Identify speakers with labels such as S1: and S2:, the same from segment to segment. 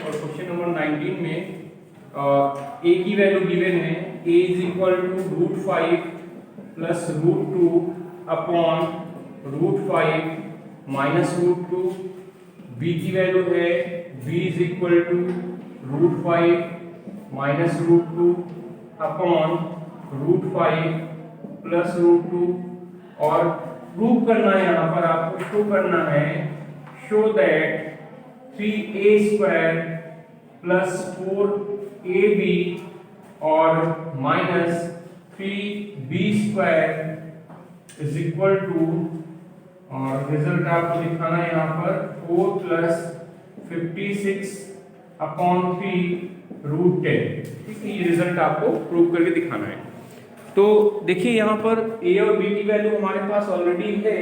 S1: और question number 19 में A की वैल्यू गिवन है, a is equal to √5 plus √2 upon √5 minus √2। b की वैल्यू है b is equal to √5 minus √2 upon √5 plus √2। और प्रूव करना है, यहाँ पर आपको शो करना है, show that 3a² plus 4ab और minus 3b² is equal to, और रिजल्ट आपको दिखाना है यहाँ पर 4 प्लस 56 अपॉन 3√10। ठीक है, ये रिजल्ट आपको प्रूव करके दिखाना है। तो देखिए यहाँ पर a और b की वैल्यू हमारे पास ऑलरेडी है,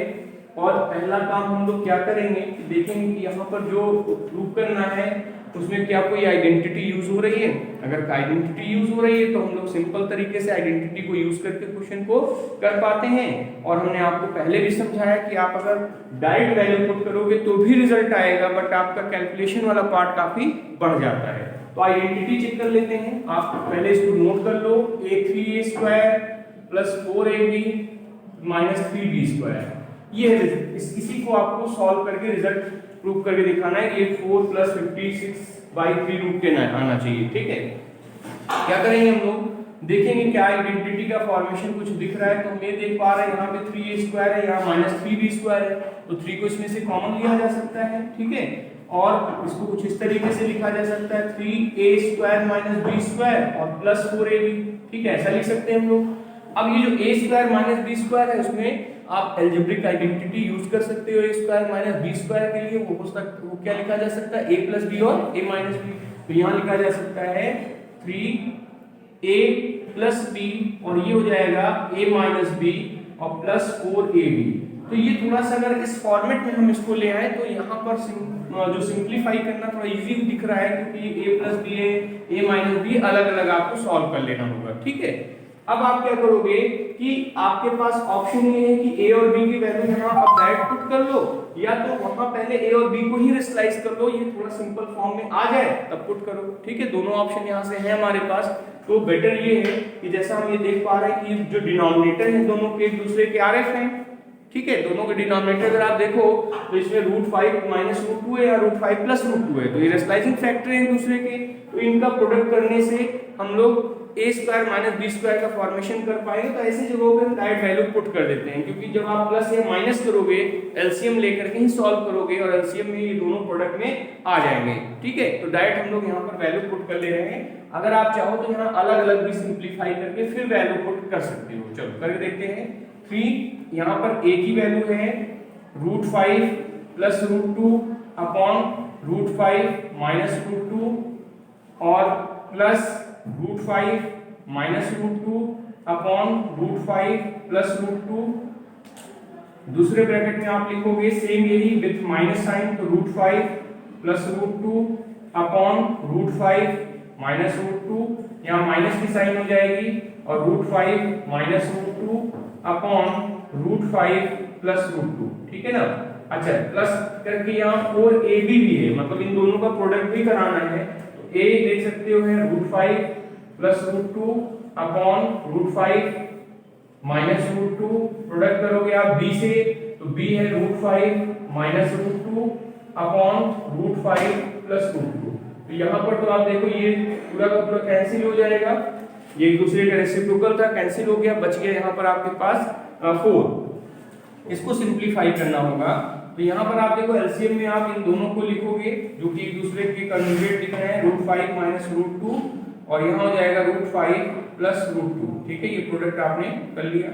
S1: और पहला काम हम लोग क्या करेंगे, देखेंगे कि यहाँ पर जो प्रूव करना है उसमें क्या कोई आइडेंटिटी यूज हो रही है। अगर आइडेंटिटी यूज हो रही है तो हम लोग सिंपल तरीके से आइडेंटिटी को यूज करके क्वेश्चन को कर पाते हैं। और हमने आपको पहले भी समझाया कि आप अगर डायरेक्ट वैल्यू पुट करोगे तो भी रिजल्ट आएगा, बट आपका कैलकुलेशन वाला पार्ट काफी बढ़ जाता है। तो आइडेंटिटी चेक कर लेते हैं। आप पहले इसको नोट कर लो, a3a² plus 4ab minus 3b²। ये है, इसी को आपको सॉल्व करके रिजल्ट प्रूव करके दिखाना है। ये 4 प्लस 56/3√10 आना चाहिए। ठीक है, क्या करेंगे हम लोग, देखेंगे क्या आइडेंटिटी का फॉर्मेशन कुछ दिख रहा है। तो हम ये देख पा रहे हैं यहाँ पे 3a² है, यहाँ माइनस 3b² है, तो 3 को इसमें से कॉमन लिया जा सकता है। ठीक है, और इसको कुछ इस तरीके से लिखा जा सकता है 3a² माइनस b² और प्लस 4ab। ठीक है, ऐसा लिख सकते हैं हम लोग। अब ये जो a² माइनस b² है उसमें आप एल्जेब्रिक आइडेंटिटी यूज कर सकते हो। a² माइनस b² के लिए वो क्या लिखा जा सकता है, a प्लस b और a माइनस b। तो यहाँ लिखा जा सकता है 3a प्लस b और ये हो जाएगा a माइनस b और प्लस 4ab। तो ये थोड़ा सा अगर इस फॉर्मेट में हम इसको ले आए तो यहाँ पर जो सिंप्लीफाई करना थोड़ा इजी दिख रहा है, क्योंकि a प्लस b है, a माइनस b अलग अलग आपको सॉल्व कर लेना होगा। ठीक है, अब आप क्या करोगे कि आपके पास ऑप्शन ये है कि a और b की वैल्यू यहाँ आप डायरेक्ट पुट कर लो, या तो वहां पहले a और b को ही रेशनलाइज कर लो, ये थोड़ा सिंपल फॉर्म में आ जाए तब पुट करो। ठीक है, दोनों ऑप्शन यहाँ से है हमारे पास। तो बेटर ये है कि जैसा हम ये देख पा रहे हैं कि जो डिनोमिनेटर है दोनों के एक दूसरे के आरएफ हैं। ठीक है, दोनों के डिनोमिनेटर अगर आप देखो तो इसमें √5 माइनस √2 है या √5 प्लस √2 है, तो ये रेशनलाइजिंग फैक्टर है एक दूसरे के। तो इनका प्रोडक्ट करने से हम लोग a² माइनस b² का फॉर्मेशन कर पाएंगे। तो ऐसी जगहों पे हम डायरेक्ट वैल्यू पुट कर देते हैं, क्योंकि जब आप प्लस या माइनस करोगे एलसीएम लेकर के ही सॉल्व करोगे और एलसीएम में ये दोनों प्रोडक्ट में आ जाएंगे। ठीक है, तो डायरेक्ट हम लोग यहाँ पर वैल्यू पुट कर ले रहे हैं। अगर आप चाहो तो यहाँ अलग अलग भी सिंप्लीफाई करके फिर वैल्यू पुट कर सकते हो। चलो करके देखते हैं। 3 यहाँ पर a की वैल्यू है √5 प्लस √2 अपॉन √5 माइनस √2 और प्लस √5 माइनस √2 अपॉन √5 प्लस √2। दूसरे ब्रैकेट में आप लिखोगे सेम यही विथ माइनस साइन, तो √5 प्लस √2 अपॉन √5 माइनस √2, यहाँ माइनस की साइन हो जाएगी, और √5 माइनस √2 अपॉन √5 प्लस √2। ठीक है ना। अच्छा, प्लस करके यहाँ 4ab भी है, मतलब इन दोनों का प्रोडक्ट भी कराना है। तो a देख सकते हो है √5 प्लस √2 अपॉन √5 माइनस √2। प्रोडक्ट करोगे आप b से, तो b है √5 माइनस √2 अपॉन √5 प्लस √2। तो यहाँ पर तो आप देखो ये पूरा का पूरा कैंसिल हो जाएगा, ये एक दूसरे का रेसिप्रोकल था, कैंसिल हो गया, बच गया यहाँ पर आपके पास 4। इसको सिंप्लीफाई करना होगा। तो यहाँ पर आप देखो एलसीएम में आप इन दोनों को लिखोगे जो कि एक दूसरे के कन्जुगेट दिख रहे हैं, √5 माइनस √2 और यहाँ हो जाएगा √5 प्लस √2। ठीक है, ये प्रोडक्ट आपने कर लिया।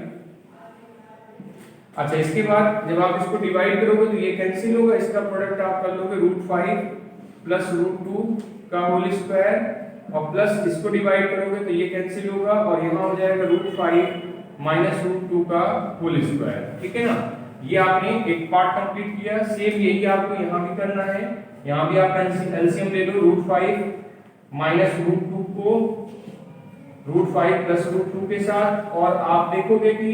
S1: अच्छा, इसके बाद जब आप इसको डिवाइड करोगे तो ये कैंसिल होगा, इसका प्रोडक्ट आप कर लोगे √5 प्लस √2 का होल स्क्वायर, और प्लस इसको डिवाइड करोगे तो ये कैंसिल होगा, और यहाँ हो जाएगा √5 माइनस √2 का होल स्क्वायर। ठीक है ना, ये आपने एक पार्ट कंप्लीट किया। सेम यही आपको यहाँ भी करना है, यहाँ भी आप एलसीएम ले लो √5 माइनस √2 को √5 प्लस √2 के साथ, और आप देखोगे कि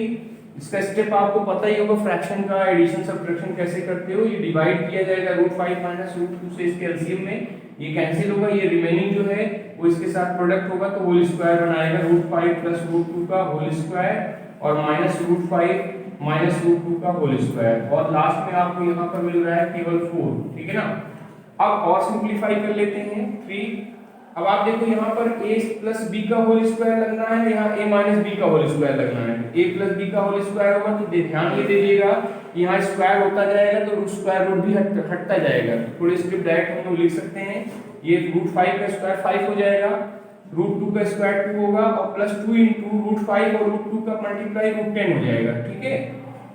S1: इसका स्टेप आपको पता ही होगा, फ्रैक्शन का एडिशन सब्ट्रैक्शन कैसे करते हो। ये डिवाइड किया जाएगा √5 माइनस √2 से इसके एलसीएम में, ये कैंसिल होगा, ये रिमेनिंग जो है वो इसके साथ प्रोडक्ट होगा तो होल स्क्वायर बनाएगा √5 प्लस √2 का होल स्क्वायर और माइनस √5 माइनस √2 का होल स्क्वायर, और लास्ट में आपको यहाँ पर मिल रहा है केवल 4, ठीक है ना। अब और सिंपलीफाई कर लेते हैं 3। अब आप देखो यहाँ पर a प्लस बी का होल स्क्वायर लगना है, यहाँ a माइनस बी का होल स्क्वायर लगना है। a प्लस बी का होल स्क्वायर होगा तो ध्यान ये दे दीजिएगा, यहाँ स्क्वायर होता जाएगा तो स्क्वायर रूट भी हटता जाएगा। थोड़ी स्क्रिप्ट डायरेक्ट हम लोग लिख सकते हैं, ये √5 का स्क्वायर 5 हो जाएगा, √2 का स्क्वायर 2 होगा और प्लस 2 इंटू √5 और √2 का मल्टीप्लाई √10 हो जाएगा, ठीक है।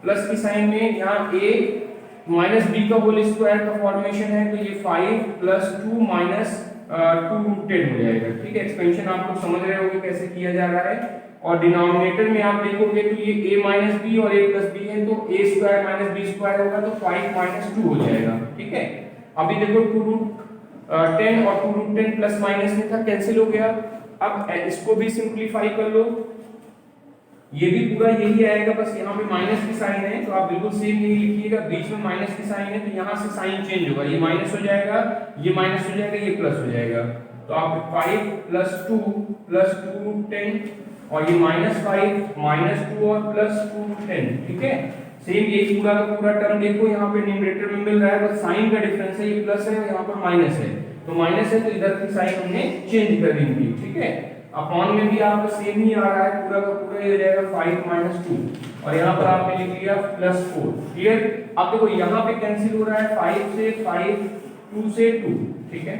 S1: प्लस की साइन में यहाँ a माइनस बी का होल स्क्वायर का फॉर्मेशन है तो ये 5 प्लस 2 माइनस 2√10 हो जाएगा, ठीक है। एक्सपेंशन आप लोग समझ रहे होंगे कैसे किया जा रहा है। और डिनोमिनेटर में आप देखोगे तो ये a माइनस बी और a प्लस बी है तो a square minus B square होगा तो 5 माइनस 2 हो जाएगा, ठीक है। अभी देखो 2√10 और 2√10 प्लस माइनस में था, कैंसिल हो गया। अब इसको भी सिंपलीफाई कर लो, ये भी पूरा यही आएगा, बस यहाँ पे माइनस की साइन है तो आप बिल्कुल सेम यही लिखिएगा, बीच में माइनस की साइन है तो यहाँ से साइन चेंज होगा, ये माइनस हो जाएगा, ये माइनस हो जाएगा, ये प्लस हो जाएगा। तो आप 5 प्लस 2 प्लस 2√10 और ये -5 -2 और प्लस 2√10, ठीक है। सेम यही पूरा का पूरा टर्म देखो यहाँ पे न्यूमरेटर में मिल रहा है, बस साइन का डिफरेंस है, ये प्लस है यहाँ पर माइनस है, तो माइनस है तो इधर की साइन हमने चेंज कर दी थी, ठीक है। अपॉन में भी आपका सेम ही आ रहा है, पूरा का पूरा ये हो जाएगा 5 - 2 और यहाँ पर आपने लिख लिया +4, क्लियर। अब देखो यहाँ पे कैंसिल हो रहा है 5 से 5 2 से 2, ठीक है।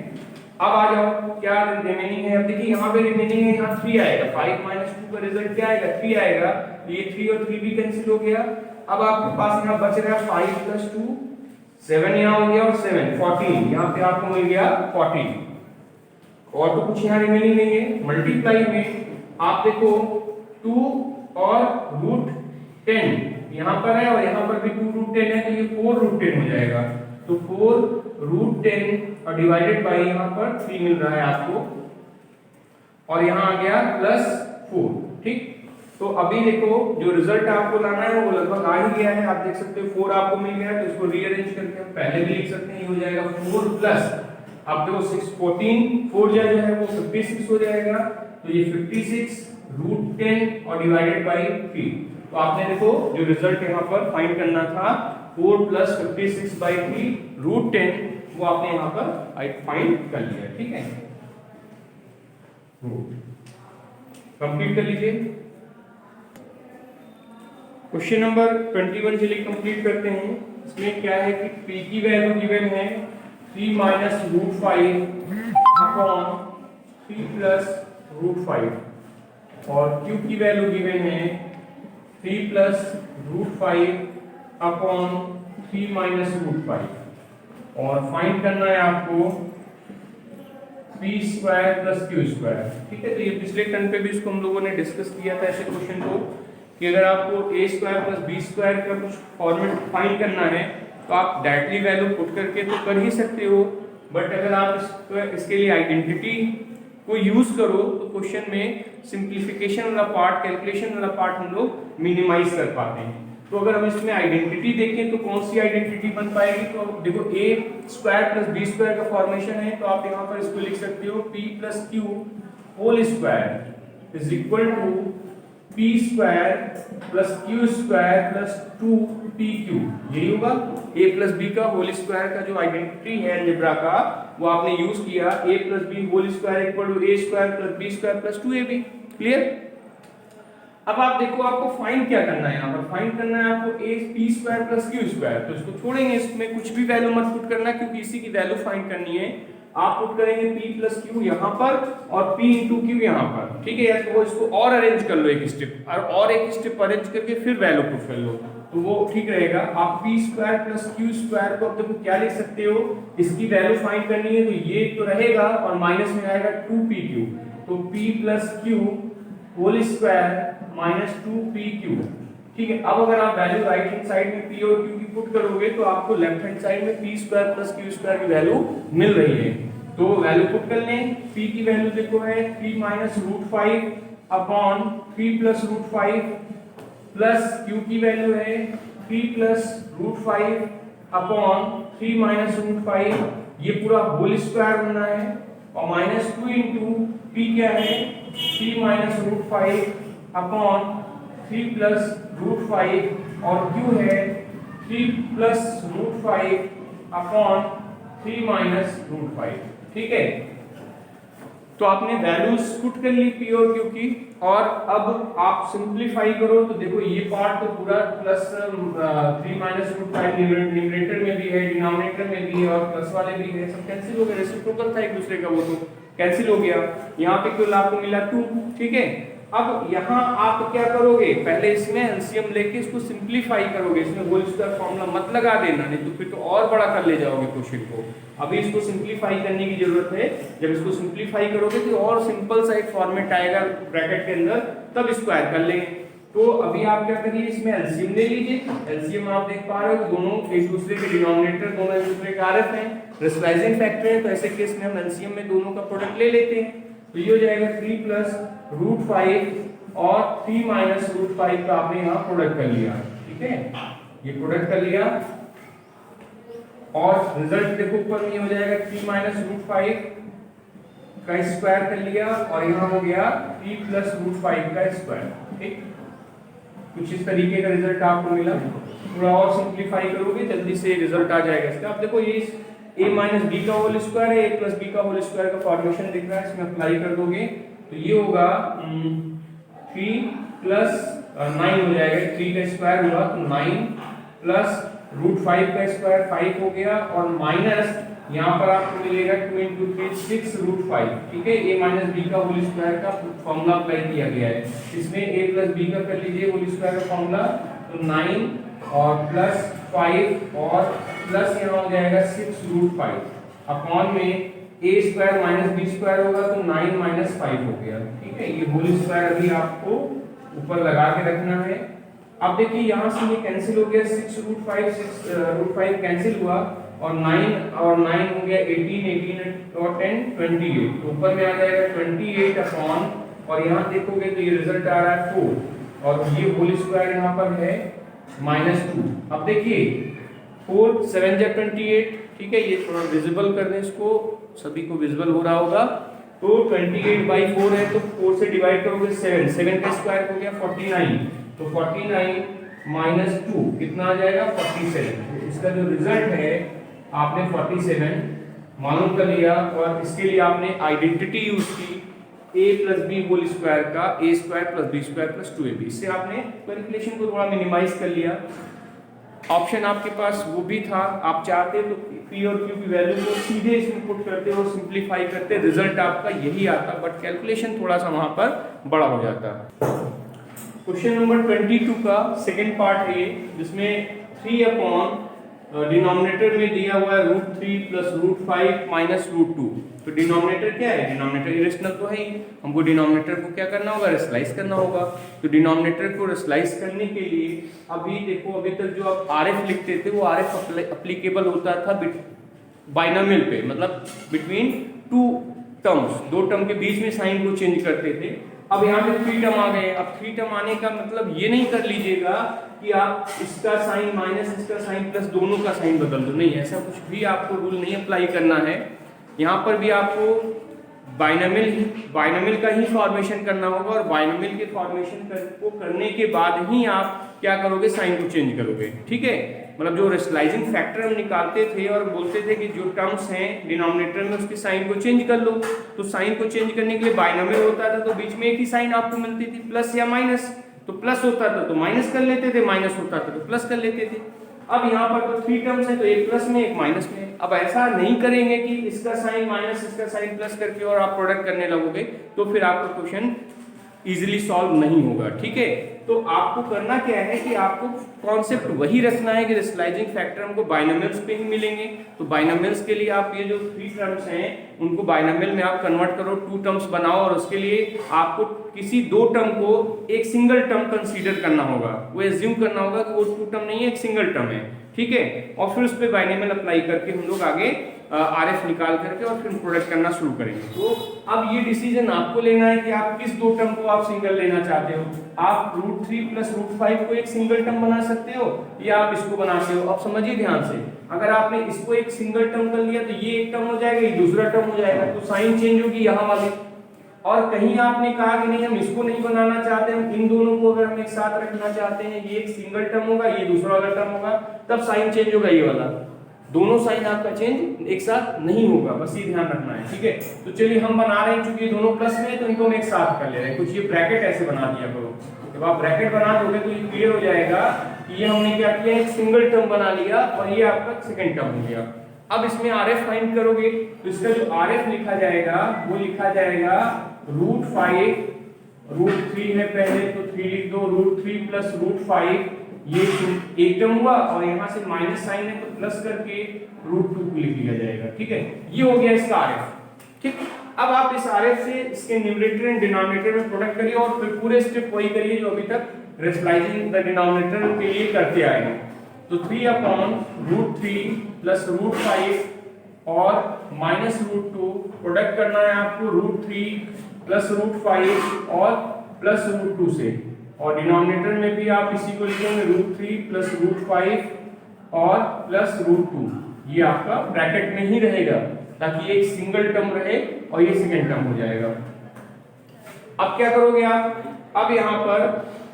S1: अब आ जाओ क्या रिमेनिंग है, अब देखिए यहाँ पे रिमेनिंग है, यहाँ 3 आएगा, 5 - 2 का रिजल्ट क्या आएगा 3 आएगा, तो ये 3 और 3 भी कैंसिल हो गया। अब आपके पास यहाँ बच रहा है 5 + 2 7 यहाँ हो गया और 7 14, यहाँ पे आपको मिल गया 14 और तो कुछ यहाँ रिमेनिंग नहीं है। मल्टीप्लाई में आप देखो 2 और √10 यहाँ पर है और यहाँ पर भी 2√10 है तो ये 4√10 हो जाएगा, तो 4√10 और डिवाइडेड बाय यहाँ पर 3 मिल रहा है आपको और यहाँ आ गया +4, ठीक। तो अभी देखो जो रिजल्ट आपको लाना है वो लगभग आ ही गया है, आप देख सकते हो 4 आपको मिल गया है, तो इसको रीअरेंज करके हम पहले भी लिख सकते हैं, ये हो जाएगा 4 प्लस अब देखो 6 14 4 जो है वो 56 हो जाएगा, तो ये 56√10 और डिवाइडेड बाय 3। तो आपने देखो जो रिजल्ट यहाँ पर फाइंड करना था 4 + 56/3 √10 वो आपने यहाँ पर फाइंड कर लिया, ठीक है। कंप्लीट कर लीजिए। क्वेश्चन नंबर 21 चलिए कंप्लीट करते हैं। इसमें क्या है कि p की वैल्यू गिवन है 3 - √5 अपॉन 3 + √5 और q की वैल्यू गिवन है 3 + √5 अपॉन 3 - √5 और फाइंड करना है आपको p² + q², ठीक है। तो ये पिछले टर्म पे भी इसको हम लोगों ने डिस्कस किया था ऐसे क्वेश्चन को कि अगर आपको a² + b² का कुछ फॉर्मेट फाइंड करना है तो आप डायरेक्टली वैल्यू पुट करके तो कर ही सकते हो, बट अगर आप इसके लिए आइडेंटिटी को यूज करो तो क्वेश्चन में सिंप्लीफिकेशन वाला पार्ट, कैलकुलेशन वाला पार्ट हम लोग मिनिमाइज कर पाते हैं। तो अगर हम इसमें आइडेंटिटी देखें तो कौन सी आइडेंटिटी बन पाएगी, तो देखो a² + b² का फॉर्मेशन है तो आप यहाँ पर इसको लिख सकते हो p + q whole square is equal to p² + q² + 2pq, यही होगा। a + b का होल स्क्वायर का जो आइडेंटिटी है अलजेब्रा का वो आपने यूज किया, a + b whole square equal to a² + b² + 2ab, clear. अब आप देखो आपको फाइंड क्या करना है, यहाँ पर फाइंड करना है आपको p² + q², तो इसको छोड़ेंगे, इसमें कुछ भी वैल्यू मत पुट करना क्योंकि इसी की वैल्यू फाइंड करनी है। आप पुट करेंगे p + q यहाँ पर और p × q यहाँ पर, ठीक है। या तो इसको और अरेंज कर लो एक स्टेप और एक स्टेप अरेंज करके फिर वैल्यू पुट कर लो तो वो ठीक रहेगा। आप p² + q² को अब देखो क्या लिख सकते हो, इसकी वैल्यू फाइंड करनी है तो ये तो रहेगा और माइनस में आएगा 2pq, तो p + q whole square -2pq, ठीक है। अब अगर आप वैल्यू राइट हैंड साइड में p और q की पुट करोगे तो आपको लेफ्ट हैंड साइड में p² + q² की वैल्यू मिल रही है, तो वैल्यू पुट कर लें। p की वैल्यू देखो है 3 - √5 अपॉन 3 + √5 प्लस q की वैल्यू है 3 + √5 अपॉन 3 - √5 ये पूरा होल स्क्वायर होना है, और माइनस 2 इंटू पी क्या है 3 minus root 5 upon 3 plus root 5, और क्यू है 3 plus root 5 upon 3 minus root 5। ठीक है, तो आपने वैल्यूज पुट कर ली पी और क्यू की, और अब आप सिंप्लीफाई करो तो देखो ये पार्ट तो पूरा प्लस 3 माइनस रूट 5 न्यूमरेटर में भी है, डिनोमिनेटर में भी है, और प्लस वाले भी है, सब कैंसिल हो गए, रेसिप्रोकल था एक दूसरे का, वो तो कैंसिल हो गया। यहाँ पे कुल आपको मिला 2। ठीक है, अब यहाँ आप क्या करोगे, पहले इसमें एलसीएम लेके इसको सिंप्लीफाई करोगे, इसमें होल स्क्वायर फॉर्मूला मत लगा देना, नहीं तो फिर तो और बड़ा कर ले जाओगे क्वेश्चन को। अभी इसको सिंप्लीफाई करने की जरूरत है, जब इसको सिंप्लीफाई करोगे तो और सिंपल सा एक फॉर्मेट आएगा ब्रैकेट के अंदर, तब स्क्वायर कर लेंगे। तो अभी आप क्या करिए, इसमें एलसीएम ले लीजिए। एलसीएम आप देख पा रहे हो दोनों एक दूसरे के डिनोमिनेटर, दोनों एक दूसरे के आरएफ हैं, रेशनलाइजिंग फैक्टर है, तो ऐसे केस में हम एलसीएम में दोनों का प्रोडक्ट ले लेते हैं। तो ये हो जाएगा 3 प्लस रूट 5 और 3 माइनस रूट 5 का आपने यहाँ प्रोडक्ट कर लिया। ठीक है, ये प्रोडक्ट कर लिया, और रिजल्ट देखो ऊपर में हो जाएगा 3 माइनस रूट 5 का स्क्वायर कर लिया, और यहाँ हो गया 3 प्लस रूट 5 का स्क्वायर। ठीक, कुछ इस तरीके का रिजल्ट आपको मिला। थोड़ा और सिंप्लीफाई करोगे जल्दी से रिजल्ट आ जाएगा इसका। अब देखो ये a माइनस बी का होल स्क्वायर है, a प्लस बी का होल स्क्वायर का फॉर्मेशन दिख रहा है, इसमें अप्लाई कर दोगे तो ये होगा 3 प्लस 9 हो जाएगा, 3 का स्क्वायर हुआ तो 9 प्लस रूट 5 का स्क्वायर 5 हो गया, और माइनस यहाँ पर आपको मिलेगा 2 इंटू 3 6 रूट 5। ठीक है, a माइनस बी का होल स्क्वायर का फॉर्मूला अप्लाई किया गया है, इसमें a प्लस बी का कर लीजिए होल स्क्वायर का फॉर्मूला, तो 9 और प्लस 5 और प्लस यहाँ हो जाएगा 6 रूट 5 अपॉन में a square minus B square होगा तो 9 माइनस 5 हो गया। ठीक है, ये होल स्क्वायर अभी आपको ऊपर लगा के रखना है। अब देखिए यहाँ से ये कैंसिल हो गया, 6 रूट 5 कैंसिल हुआ, और 9 हो गया 18 और 10 28, तो ऊपर में आ जाएगा 28 अपॉन, और यहाँ देखोगे तो ये रिजल्ट आ रहा है 4, और ये होल स्क्वायर यहाँ पर है -2। अब देखिए 4 7 जा 28। ठीक है, ये थोड़ा विजिबल कर दें, इसको सभी को विजिबल हो रहा होगा। तो 28/4 है, तो 4 से डिवाइड करोगे 7 का स्क्वायर हो गया 49, तो 49 माइनस 2 कितना आ जाएगा 47। तो इसका जो रिजल्ट है आपने 47 मालूम कर लिया, और इसके लिए आपने आइडेंटिटी यूज की a plus B whole square का a square plus B square plus 2ab। इससे आपने कैलकुलेशन को थोड़ा मिनिमाइज कर लिया। ऑप्शन आपके पास वो भी था, आप चाहते तो p और q की वैल्यू को सीधे इसमें पुट करते और सिंप्लीफाई करते, रिजल्ट आपका यही आता, बट कैलकुलेशन थोड़ा सा वहां पर बड़ा हो जाता। क्वेश्चन नंबर 22 का सेकंड पार्ट है, जिसमें 3 अपॉन डिनोमिनेटर में दिया हुआ है √3 प्लस √5 माइनस √2। तो डिनोमिनेटर क्या है, डिनोमिनेटर इरेशनल तो है ही, हमको डिनोमिनेटर को क्या करना होगा, रेशनलाइज करना होगा। तो डिनोमिनेटर को रेशनलाइज करने के लिए अभी देखो, अभी तक जो आप आरएफ लिखते थे वो आरएफ एप्लीकेबल होता था बाइनोमियल पे, मतलब बिटवीन 2 टर्म्स, 2 टर्म के बीच में साइन को चेंज करते थे। अब यहाँ पे 3 टर्म आ गए। अब 3 टर्म आने का मतलब ये नहीं कर लीजिएगा कि आप इसका साइन माइनस इसका साइन प्लस दोनों का साइन बदल दो, नहीं, ऐसा कुछ भी आपको रूल नहीं अप्लाई करना है। यहाँ पर भी आपको बाइनोमियल का ही फॉर्मेशन करना होगा, और बाइनोमियल के फॉर्मेशन को करने के बाद ही आप क्या करोगे, साइन को चेंज करोगे। ठीक है, मतलब जो रेशनलाइजिंग फैक्टर हम निकालते थे और बोलते थे कि जो टर्म्स हैं डिनोमिनेटर में उसके साइन को चेंज कर लो, तो साइन को चेंज करने के लिए बाइनोमियल होता था, तो बीच में एक ही साइन आपको मिलती थी, प्लस या माइनस। तो प्लस होता था तो माइनस कर लेते थे, माइनस होता था तो प्लस कर लेते थे। अब यहाँ पर तो 3 टर्म्स है, तो एक प्लस में एक माइनस में। अब ऐसा नहीं करेंगे कि इसका साइन माइनस इसका साइन प्लस करके और आप प्रोडक्ट करने लगोगे, तो फिर आपका क्वेश्चन इजीली सॉल्व नहीं होगा। ठीक है, तो आपको करना क्या है कि आपको कॉन्सेप्ट वही रखना है कि रेशनलाइजिंग फैक्टर हमको बाइनोमियल्स पे ही मिलेंगे। तो बाइनोमियल्स के लिए आप ये जो 3 टर्म्स हैं उनको बाइनोमियल में आप कन्वर्ट करो, 2 टर्म्स बनाओ, और उसके लिए आपको किसी 2 टर्म को एक सिंगल टर्म कंसीडर करना होगा, वो एज्यूम करना होगा कि वो 2 टर्म नहीं है, एक सिंगल टर्म है। ठीक है, और फिर उस पर बाइनोमियल अप्लाई करके हम लोग आगे RF निकाल करके और फिर प्रोडक्ट करना शुरू करेंगे। तो अब ये डिसीजन आपको लेना है कि आप किस दो टर्म को आप सिंगल लेना चाहते हो। आप √3 + √5 को एक सिंगल टर्म बना सकते हो या आप इसको बनाते हो। अब समझिए ध्यान से, अगर आपने इसको एक सिंगल टर्म कर लिया तो ये एक टर्म हो जाएगा, ये दूसरा टर्म हो जाएगा, तो साइन चेंज होगी यहाँ वाली। और कहीं आपने कहा कि नहीं हम इसको नहीं बनाना चाहते, हम इन दोनों को अगर हम एक साथ रखना चाहते हैं, ये एक सिंगल टर्म होगा, ये दूसरा वाला टर्म होगा, तब साइन चेंज होगा ये वाला। दोनों साइन आपका चेंज एक साथ नहीं होगा, बस ये ध्यान रखना है, ठीक है। तो चलिए हम बना रहे हैं, क्योंकि ये दोनों प्लस में है तो इनको हम एक साथ कर ले रहे हैं। कुछ ये ब्रैकेट ऐसे बना दिया करो, जब आप ब्रैकेट बना दोगे तो ये क्लियर हो जाएगा कि ये हमने क्या किया, एक सिंगल टर्म बना लिया और ये आपका सेकंड टर्म हो गया। अब इसमें RF फाइंड करोगे तो इसका जो RF लिखा जाएगा वो लिखा जाएगा √5 √3 है पहले तो 3 लिख दो, √3 + √5 ये एक टर्म हुआ और यहाँ से माइनस साइन है तो प्लस करके √2 को लिख लिया जाएगा, ठीक है। ये हो गया इसका RF, ठीक। अब आप इस RF से इसके न्यूमरेटर एंड डिनोमिनेटर में प्रोडक्ट करिए और फिर पूरे स्टेप वही करिए जो अभी तक रेशनलाइजिंग द डिनोमिनेटर के लिए करते आए हैं। तो 3/√3 + √5 और -√2 प्रोडक्ट करना है आपको √3 + √5 और +√2 से, और डिनोमिनेटर में भी आप इसी को लिखेंगे √3 + √5 और +√2। ये आपका ब्रैकेट में ही रहेगा ताकि ये एक सिंगल टर्म रहे और ये सेकंड टर्म हो जाएगा। अब क्या करोगे आप, अब यहाँ पर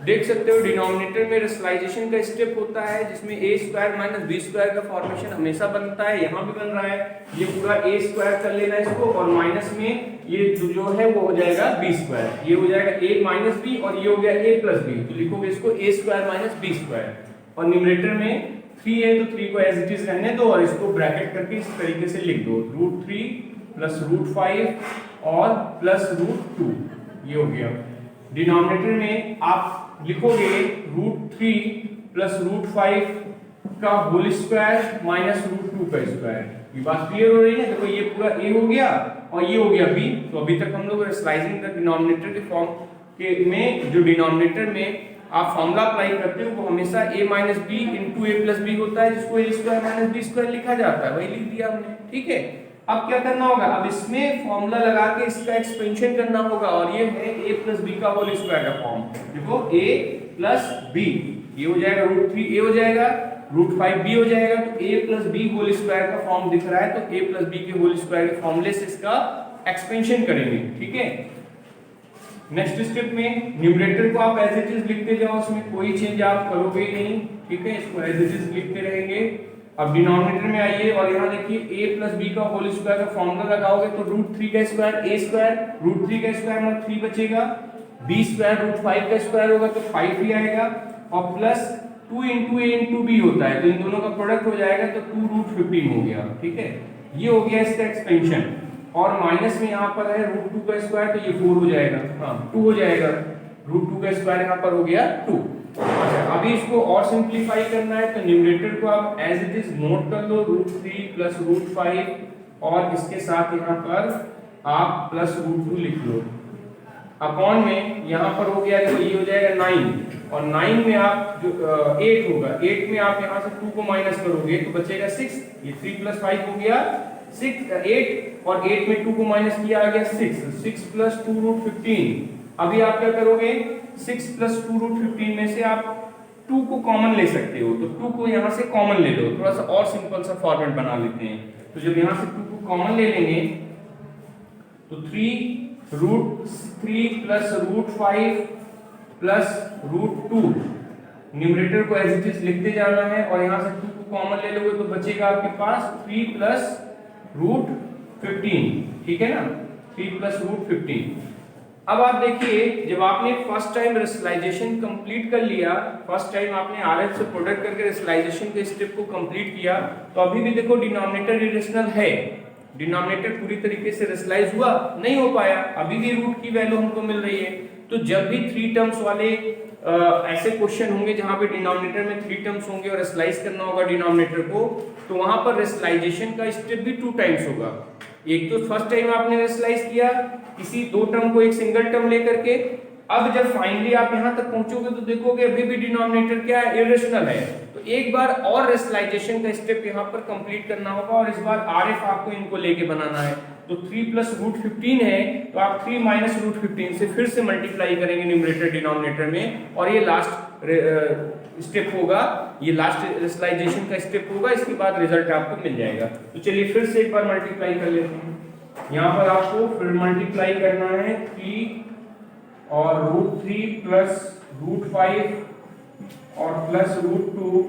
S1: देख सकते हो डिनोमिनेटर में रेशनलाइजेशन का स्टेप होता है जिसमें a² - b² का फॉर्मेशन हमेशा बनता है, यहाँ भी बन रहा है। ये पूरा a² कर लेना इसको और माइनस में ये जो है वो हो जाएगा b², ये हो जाएगा a - b और ये हो गया a + b, तो लिखोगे इसको a² - b²। और न्यूमरेटर में 3 है तो 3 को एज इट इज रहने दो और इसको ब्रैकेट करके इस तरीके से लिख दो, √3 + √5 और +√2, ये हो गया। डिनोमिनेटर में आप लिखोगे √3 + √5 का होल स्क्वायर -√2 का स्क्वायर। ये बात क्लियर हो रही है। देखो ये पूरा a हो गया और ये हो गया b। तो अभी तक हम लोग रेशनलाइजिंग द डिनोमिनेटर के फॉर्म के में जो डिनोमिनेटर में आप फॉर्मूला अप्लाई करते हो वो हमेशा a - b × a + b होता है, जिसको a² - b² लिखा जाता है, वही लिख दिया हमने, ठीक है। अब क्या करना होगा, अब इसमें फॉर्मूला लगा के इसका एक्सपेंशन करना होगा और ये है a + b का होल स्क्वायर का फॉर्म। देखो a + b, ये हो जाएगा √3 a हो जाएगा, √5 b हो जाएगा, तो a + b होल स्क्वायर का फॉर्म दिख रहा है, तो a + b के होल स्क्वायर के फॉर्मूले से इसका एक्सपेंशन करेंगे, ठीक है। नेक्स्ट स्टेप में न्यूमरेटर को आप एज इट इज लिखते जाओ, उसमें कोई चेंज आप करोगे ही नहीं, ठीक है, इसको एज इट इज लिखते रहेंगे। अब डिनोमिनेटर में आइए और यहाँ देखिए a + b का होल स्क्वायर का फॉर्मूला लगाओगे तो √3 का स्क्वायर a², √3 का स्क्वायर मतलब 3 बचेगा, b² √5 का स्क्वायर होगा तो 5 ही आएगा, और प्लस 2 × a × b होता है तो इन दोनों का प्रोडक्ट हो जाएगा तो 2√15 हो गया, ठीक है। ये हो गया इसका एक्सपेंशन। और माइनस में यहाँ पर है √2 का स्क्वायर तो ये 4 हो जाएगा, हाँ 2 हो जाएगा, √2 का स्क्वायर यहाँ पर हो गया 2। अच्छा, अभी इसको और सिंप्लीफाई करना है तो न्यूमरेटर को आप एज इट इज नोट कर लो, √3 + √5 और इसके साथ यहाँ पर आप +√2 लिख लो। अपॉन में यहाँ पर हो गया, देखो ये हो जाएगा 9 और 9 में आप जो 8 होगा, 8 में आप यहाँ से 2 को माइनस करोगे तो बचेगा 6, ये 3 + 5 हो गया 8 और 8 में 2 को माइनस किया आ गया 6 + 2√15। अभी आप क्या करोगे, 6 + 2√15 में से आप 2 को कॉमन ले सकते हो, तो 2 को यहाँ से कॉमन ले लो, थोड़ा सा और सिंपल सा फॉर्मेट बना लेते हैं। तो जब यहाँ से 2 को कॉमन ले लेंगे तो 3√3 + √5 + √2, न्यूमरेटर को एज इट इज लिखते जाना है और यहाँ से 2 को कॉमन ले लोगे तो बचेगा आपके पास 3 + √15, ठीक है ना, 3 + √15। अब आप देखिए जब आपने फर्स्ट टाइम रेशनलाइजेशन कंप्लीट कर लिया, फर्स्ट टाइम आपने RF से प्रोडक्ट करके रेशनलाइजेशन के स्टेप को कंप्लीट किया, तो अभी भी देखो डिनोमिनेटर इरेशनल है, डिनोमिनेटर पूरी तरीके से रेशनलाइज हुआ नहीं हो पाया, अभी भी रूट की वैल्यू हमको मिल रही है। तो जब भी 3 टर्म्स वाले ऐसे क्वेश्चन होंगे जहां पे डिनोमिनेटर में 3 टर्म्स होंगे और रेशनलाइज करना होगा डिनोमिनेटर को, तो वहां पर रेशनलाइजेशन का स्टेप भी 2 टाइम्स होगा। एक तो फर्स्ट टाइम आपने रेशनलाइज किया किसी 2 टर्म को एक सिंगल टर्म लेकर के, अब जब फाइनली आप यहां तक पहुंचोगे तो देखोगे अभी भी डिनोमिनेटर क्या है, इरेशनल है। तो एक बार और रेशनलाइजेशन का स्टेप यहां पर कंप्लीट करना होगा और इस बार आरएफ आपको इनको लेके बनाना है। तो 3 प्लस रूट 15 है, तो आप 3 माइनस रूट 15 से फिर से मल्टीप्लाई करेंगे न्यूमरेटर डिनोमिनेटर में, और ये लास्ट स्टेप होगा, ये लास्ट रेशनलाइजेशन का स्टेप होगा। इसके बाद रिजल्ट आपको मिल जाएगा। तो चलिए फिर से एक बार मल्टीप्लाई कर लेते हैं। यहाँ पर आपको फिर मल्टीप्लाई करना है 3 और रूट 3 प्लस रूट 5 और प्लस रूट 2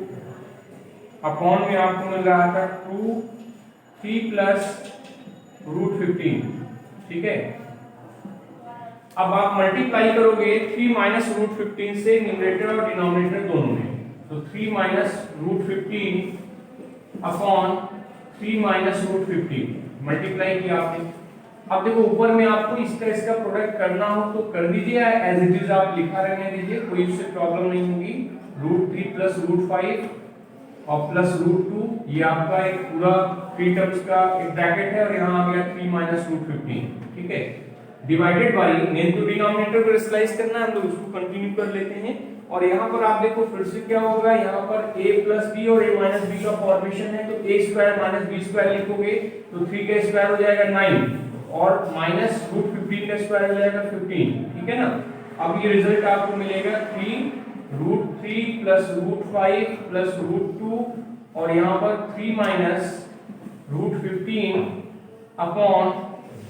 S1: अपॉन में आपको मिल रहा था 2 3 प्लस रूट 15। ठीक है, अब आप मल्टीप्लाई करोगे 3 माइनस रूट 15 से न्यूमरेटर और डिनोमिनेटर दोनों में, तो 3 minus root 15 upon 3 minus root 15 multiply किया आपने। अब देखो ऊपर में आपको इसका प्रोडक्ट करना हो तो कर दीजिए, एज इट इज आप लिखा रहने दीजिए, कोई उससे प्रॉब्लम नहीं होगी। रूट 3 प्लस रूट 5 और प्लस रूट 2, ये आपका एक पूरा 3 टर्म्स का एक ब्रैकेट है, और यहाँ आ गया 3 माइनस रूट 15। ठीक है, डिवाइडेड बाई मेन तो डिनोमिनेटर को रेशनलाइज करना है, हम लोग उसको कंटिन्यू कर लेते हैं। और यहाँ पर आप देखो फिर से क्या होगा, यहाँ पर a प्लस बी और a माइनस बी का फॉर्मेशन है, तो a square minus B square लिखोगे तो 3 का स्क्वायर हो जाएगा 9 और माइनस रूट 15 का स्क्वायर हो जाएगा 15। ठीक है ना। अब ये रिजल्ट आपको मिलेगा 3 root 3 plus root 5 plus root 2 और यहाँ पर 3 माइनस रूट 15 अपॉन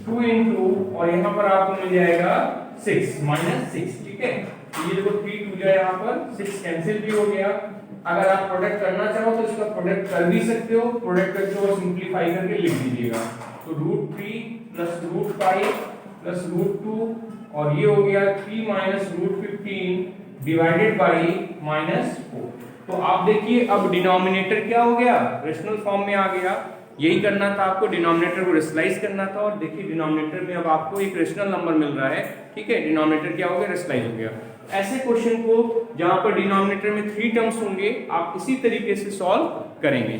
S1: 2 इंटू, और यहाँ पर आपको मिल जाएगा 6 माइनस 6। ठीक है, ये देखो 3 2 जाए, यहाँ पर 6 कैंसिल भी हो गया। अगर आप प्रोडक्ट करना चाहो तो इसका प्रोडक्ट कर भी सकते हो, प्रोडक्ट करके और सिंपलीफाई करके लिख दीजिएगा। तो root 3 plus root 5 plus root 2 और ये हो गया 3 minus root 15 divided by minus 4। तो आप देखिए अब डिनोमिनेटर क्या हो गया, रेशनल फॉर्म में आ गया। यही करना था आपको, डिनोमिनेटर को रेशनलाइज करना था, और देखिए डिनोमिनेटर में अब आपको एक रेशनल नंबर मिल रहा है। ठीक है, डिनोमिनेटर क्या हो गया, रेशनलाइज हो गया। ऐसे क्वेश्चन को जहां पर डिनोमिनेटर में 3 टर्म्स होंगे आप इसी तरीके से सॉल्व करेंगे।